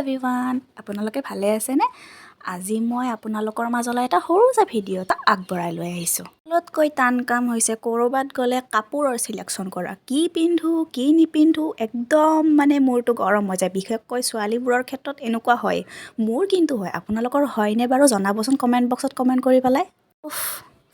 Everyone, আপোনালোকে ভালে আছেনে? আজি মই আপোনালোকৰ মাজলৈ এটা সৰুজা ভিডিঅ' এটা আগবঢ়াই লৈ আহিছোঁ। সকলোতকৈ টান কাম হৈছে ক'ৰবাত গ'লে কাপোৰৰ চিলেকশ্যন কৰা। কি পিন্ধোঁ, কি নিপিন্ধোঁ, একদম মূৰটো গৰম হৈ যায়। বিশেষকৈ ছোৱালীবোৰৰ ক্ষেত্ৰত এনেকুৱা হয়। মোৰ কিন্তু হয়। আপোনালোকৰ হয়নে বাৰু জনাবচোন কমেণ্ট বক্সত কমেণ্ট কৰি পেলাই।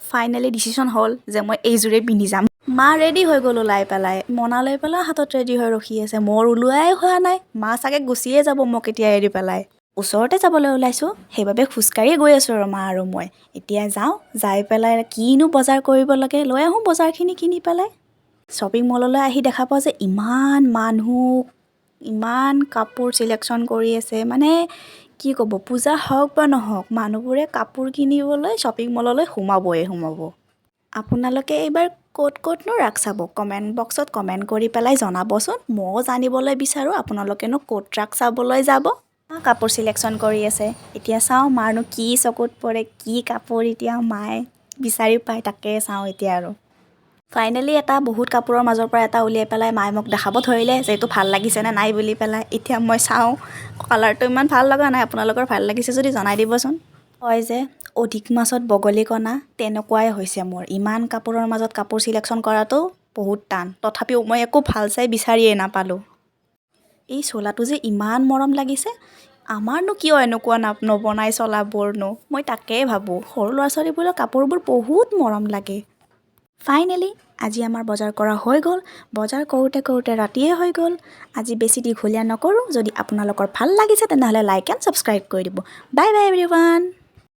ফাইনেলি ডিচিশ্যন হ'ল যে মই এইযোৰে পিন্ধি যাম। মা ৰেডি হৈ গ'ল ওলাই পেলাই, মনা লৈ পেলাই হাতত ৰেডি হৈ ৰখি আছে। মোৰ ওলোৱাই হোৱা নাই। মা চাগে গুচিয়ে যাব মোক এতিয়া এৰি পেলাই। ওচৰতে যাবলৈ ওলাইছোঁ, সেইবাবে খোজকাঢ়ি গৈ আছোঁ আৰু মা আৰু মই। এতিয়া যাওঁ, যাই পেলাই কিনো বজাৰ কৰিব লাগে লৈ আহোঁ বজাৰখিনি কিনি পেলাই। শ্বপিং মললৈ আহি দেখা পাওঁ যে ইমান মানুহ, ইমান কাপোৰ চিলেকশ্যন কৰি আছে। কি ক'ব, পূজা হওক বা নহওক, মানুহবোৰে কাপোৰ কিনিবলৈ শ্বপিং মললৈ সোমাব। আপোনালোকে এইবাৰ ক'তনো ৰাস চাব? কমেণ্ট বক্সত কমেণ্ট কৰি পেলাই জনাবচোন। ময়ো জানিবলৈ বিচাৰোঁ আপোনালোকেনো ক'ত ৰাস চাবলৈ যাব। কাপোৰ চিলেকশ্যন কৰি আছে। এতিয়া চাওঁ মাৰনো কি চকুত পৰে, কি কাপোৰ এতিয়া মায়ে বিচাৰি পায়, তাকে চাওঁ এতিয়া আৰু। ফাইনেলি বহুত কাপোৰৰ মাজৰ পৰা এটা উলিয়াই পেলাই মায়ে মোক দেখাব ধৰিলে যে এইটো ভাল লাগিছেনে নাই বুলি পেলাই। এতিয়া মই চাওঁ, কালাৰটো ইমান ভাল লগা নাই। আপোনালোকৰ ভাল লাগিছে যদি জনাই দিবচোন। কয় যে অধিক মাছত বগলী কণা, তেনেকুৱাই হৈছে মোৰ। ইমান কাপোৰৰ মাজত কাপোৰ চিলেকশ্যন কৰাটো বহুত টান। তথাপিও মই একো ভাল চাই বিচাৰিয়ে নাপালোঁ। এই চোলাটো যে ইমান মৰম লাগিছে, আমাৰনো কিয় এনেকুৱা নবনাই চলাবোৰনো? মই তাকেই ভাবোঁ। সৰু ল'ৰা ছোৱালীবোৰৰ কাপোৰবোৰ বহুত মৰম লাগে। ফাইনেলি আজি আমাৰ বজাৰ কৰা হৈ গ'ল। বজাৰ কৰোঁতে ৰাতিয়ে হৈ গ'ল। আজি বেছি দীঘলীয়া নকৰোঁ। যদি আপোনালোকৰ ভাল লাগিছে তেনেহ'লে লাইক এণ্ড ছাবস্ক্ৰাইব কৰি দিব। Bye bye everyone.